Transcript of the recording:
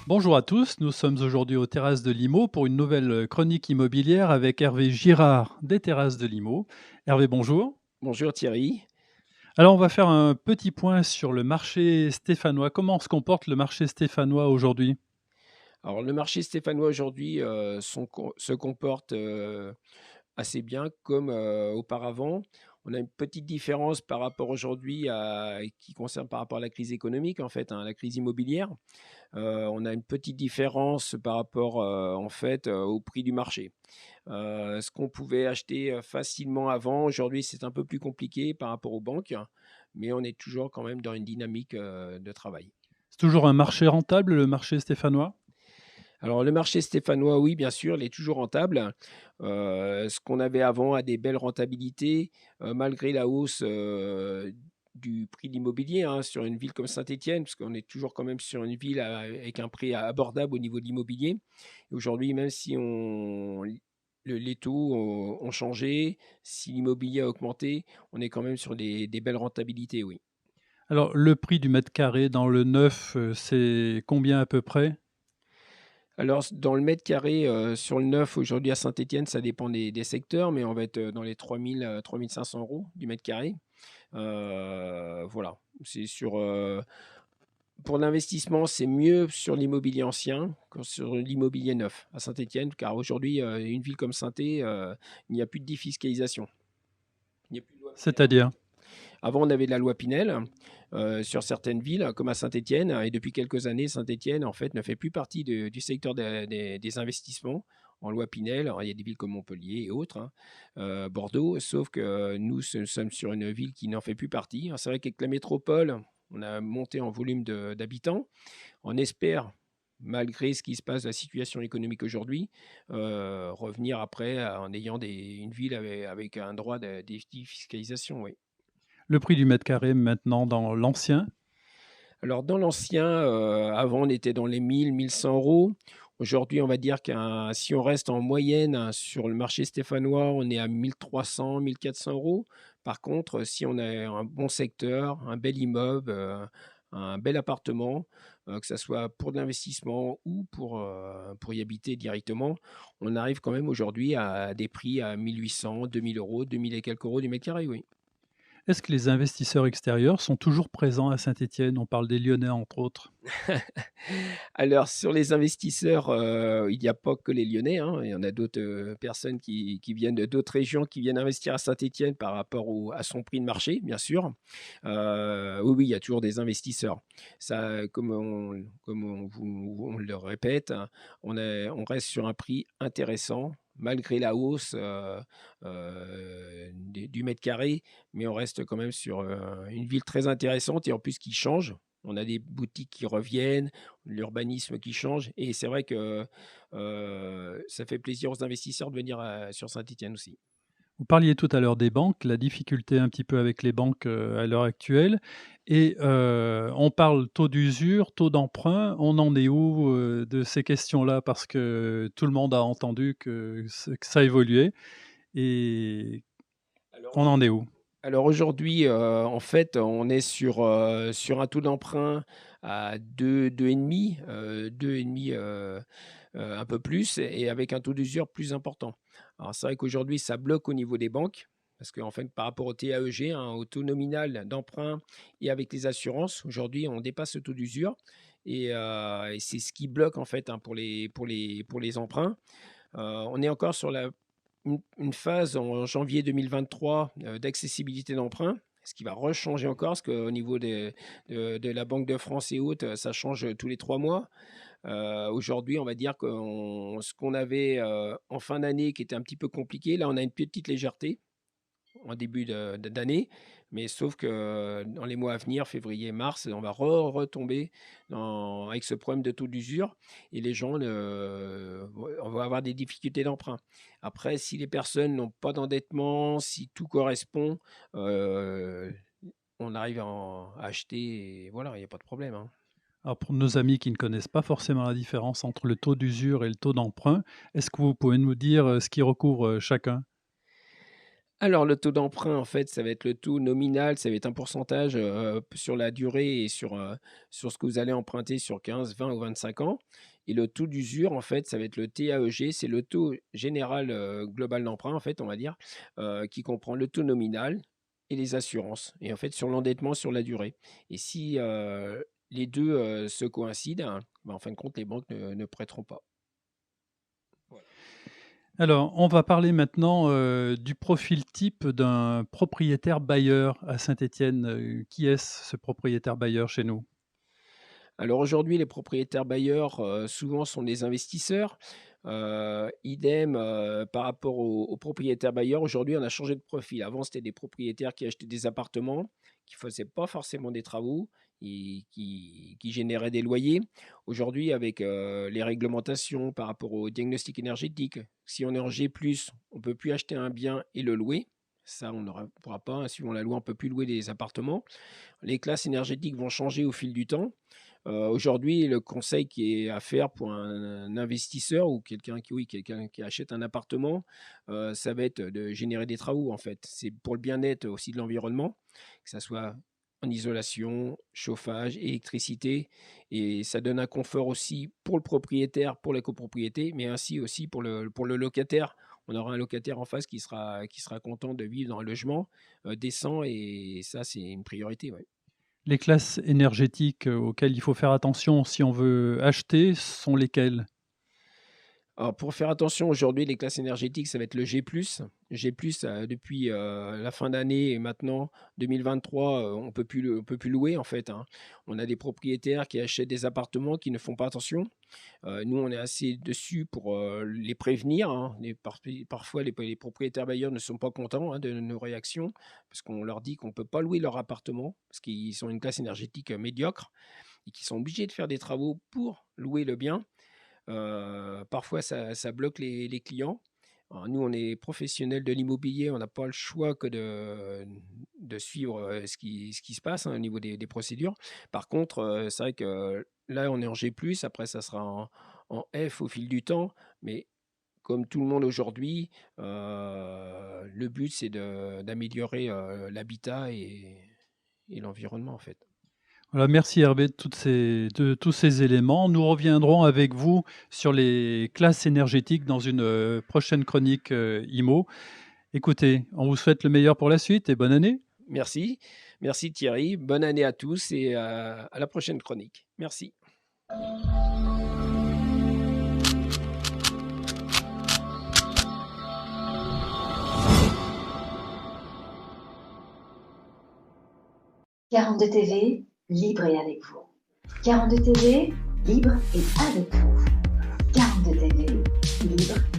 Bonjour à tous, nous sommes aujourd'hui aux Terrasses de Limo pour une nouvelle chronique immobilière avec Hervé Girard des Terrasses de Limo. Hervé, bonjour. Bonjour Thierry. Alors on va faire un petit point sur le marché stéphanois. Comment se comporte le marché stéphanois aujourd'hui? Alors le marché stéphanois aujourd'hui se comporte assez bien comme auparavant. On a une petite différence par rapport aujourd'hui qui concerne par rapport à la crise économique en fait, hein, la crise immobilière. On a une petite différence par rapport en fait au prix du marché. Ce qu'on pouvait acheter facilement avant, aujourd'hui c'est un peu plus compliqué par rapport aux banques, mais on est toujours quand même dans une dynamique de travail. C'est toujours un marché rentable, le marché stéphanois? Alors le marché stéphanois, oui, bien sûr, il est toujours rentable. Ce qu'on avait avant a des belles rentabilités, malgré la hausse, du prix de l'immobilier, hein, sur une ville comme Saint-Étienne, parce qu'on est toujours quand même sur une ville avec un prix abordable au niveau de l'immobilier. Et aujourd'hui, même si les taux ont changé, si l'immobilier a augmenté, on est quand même sur des belles rentabilités, oui. Alors le prix du mètre carré dans le neuf, c'est combien à peu près? Alors, dans le mètre carré, sur le neuf, aujourd'hui à Saint-Étienne, ça dépend des secteurs, mais on va être dans les 3 500 € du mètre carré. Voilà, c'est pour l'investissement, c'est mieux sur l'immobilier ancien que sur l'immobilier neuf à Saint-Étienne, car aujourd'hui, une ville comme Saint-É, il n'y a plus de défiscalisation. Il n'y a plus de loi Pinel, en C'est-à-dire? fait. Avant, on avait de la loi Pinel sur certaines villes, comme à Saint-Étienne, et depuis quelques années, Saint-Étienne, en fait, ne fait plus partie du secteur des investissements en loi Pinel. Alors, il y a des villes comme Montpellier et autres, hein, Bordeaux, sauf que nous sommes sur une ville qui n'en fait plus partie. Alors, c'est vrai qu'avec la métropole, on a monté en volume d'habitants. On espère, malgré ce qui se passe, la situation économique aujourd'hui, revenir après en ayant une ville avec un droit de défiscalisation, oui. Le prix du mètre carré maintenant dans l'ancien? Alors dans l'ancien, avant on était dans les 1 100 € 1 100 €. Aujourd'hui, on va dire si on reste en moyenne, hein, sur le marché stéphanois, on est à 1 300 1 400 €. Par contre, si on a un bon secteur, un bel immeuble, un bel appartement, que ça soit pour de l'investissement ou pour y habiter directement, on arrive quand même aujourd'hui à des prix à 1 800 2 000 €, 2 000 et quelques euros du mètre carré, oui. Est-ce que les investisseurs extérieurs sont toujours présents à Saint-Étienne? On parle des Lyonnais entre autres. Alors sur les investisseurs, il n'y a pas que les Lyonnais, hein. Il y en a d'autres, personnes qui viennent d'autres régions, qui viennent investir à Saint-Étienne par rapport à son prix de marché, bien sûr. Oui, oui, il y a toujours des investisseurs. Ça, on le répète, hein, on reste sur un prix intéressant malgré la hausse, du mètre carré, mais on reste quand même sur, une ville très intéressante et en plus qui change. On a des boutiques qui reviennent, l'urbanisme qui change et c'est vrai que, ça fait plaisir aux investisseurs de venir sur Saint-Étienne aussi. Vous parliez tout à l'heure des banques, la difficulté un petit peu avec les banques, à l'heure actuelle et on parle taux d'usure, taux d'emprunt. On en est où, de ces questions-là? Parce que tout le monde a entendu que ça évoluait et Alors on en est où? alors aujourd'hui, en fait, on est sur un taux d'emprunt à 2-2,5, 2,5, un peu plus et avec un taux d'usure plus important. Alors c'est vrai qu'aujourd'hui, ça bloque au niveau des banques parce qu'en fait, par rapport au TAEG, hein, au taux nominal d'emprunt et avec les assurances, aujourd'hui, on dépasse le taux d'usure et c'est ce qui bloque en fait, hein, pour les emprunts. On est encore sur une phase en janvier 2023 d'accessibilité d'emprunt, ce qui va rechanger encore, parce qu'au niveau de la Banque de France et autres, ça change tous les 3 mois. Aujourd'hui, on va dire que ce qu'on avait en fin d'année qui était un petit peu compliqué, là on a une petite légèreté en début d'année, mais sauf que dans les mois à venir, février, mars, on va retomber avec ce problème de taux d'usure et les gens, on va avoir des difficultés d'emprunt. Après, si les personnes n'ont pas d'endettement, si tout correspond, euh, on arrive à acheter et voilà, il n'y a pas de problème, hein. Alors pour nos amis qui ne connaissent pas forcément la différence entre le taux d'usure et le taux d'emprunt, est-ce que vous pouvez nous dire, ce qui recouvre, chacun? Alors, le taux d'emprunt, en fait, ça va être le taux nominal, ça va être un pourcentage sur la durée et sur ce que vous allez emprunter sur 15, 20 ou 25 ans. Et le taux d'usure, en fait, ça va être le TAEG, c'est le taux général global d'emprunt, en fait, on va dire, qui comprend le taux nominal et les assurances. Et en fait, sur l'endettement sur la durée. Et si les deux se coïncident, hein, ben, en fin de compte, les banques ne prêteront pas. Voilà. Alors, on va parler maintenant du profil type d'un propriétaire bailleur à Saint-Étienne. Qui est-ce, ce propriétaire bailleur chez nous? Alors aujourd'hui, les propriétaires bailleurs, souvent sont des investisseurs. Idem, par rapport aux propriétaires bailleurs. Aujourd'hui, on a changé de profil. Avant, c'était des propriétaires qui achetaient des appartements, qui ne faisaient pas forcément des travaux et qui généraient des loyers. Aujourd'hui, avec, les réglementations par rapport au diagnostic énergétique, si on est en G+, on ne peut plus acheter un bien et le louer. Ça, on ne pourra pas, hein, suivant la loi, on ne peut plus louer des appartements. Les classes énergétiques vont changer au fil du temps. Aujourd'hui, le conseil qui est à faire pour un investisseur ou quelqu'un qui achète un appartement, ça va être de générer des travaux, en fait. C'est pour le bien-être aussi de l'environnement, que ça soit en isolation, chauffage, électricité, et ça donne un confort aussi pour le propriétaire, pour la copropriété, mais ainsi aussi pour le locataire. On aura un locataire en face qui sera content de vivre dans un logement décent, et ça, c'est une priorité, ouais. Les classes énergétiques auxquelles il faut faire attention si on veut acheter sont lesquelles? Alors pour faire attention aujourd'hui, les classes énergétiques, ça va être le G+. G+, depuis, la fin d'année et maintenant 2023, on peut plus louer en fait, hein. On a des propriétaires qui achètent des appartements qui ne font pas attention. Nous, on est assez dessus pour, les prévenir, hein. Parfois les propriétaires bailleurs ne sont pas contents, hein, de nos réactions parce qu'on leur dit qu'on ne peut pas louer leur appartement parce qu'ils sont une classe énergétique, médiocre et qu'ils sont obligés de faire des travaux pour louer le bien. Parfois ça bloque les clients. Alors nous, on est professionnels de l'immobilier, on n'a pas le choix que de suivre, ce qui se passe, hein, au niveau des procédures. Par contre, c'est vrai que là, on est en G+, après ça sera en F au fil du temps, mais comme tout le monde aujourd'hui, le but c'est d'améliorer, l'habitat et l'environnement, en fait. Voilà, merci Hervé de tous ces éléments. Nous reviendrons avec vous sur les classes énergétiques dans une prochaine chronique IMO. Écoutez, on vous souhaite le meilleur pour la suite et bonne année. Merci. Merci Thierry. Bonne année à tous et à la prochaine chronique. Merci. Quarante-deux TV, libre et avec vous. 42 TV, libre et avec vous. 42 TV, libre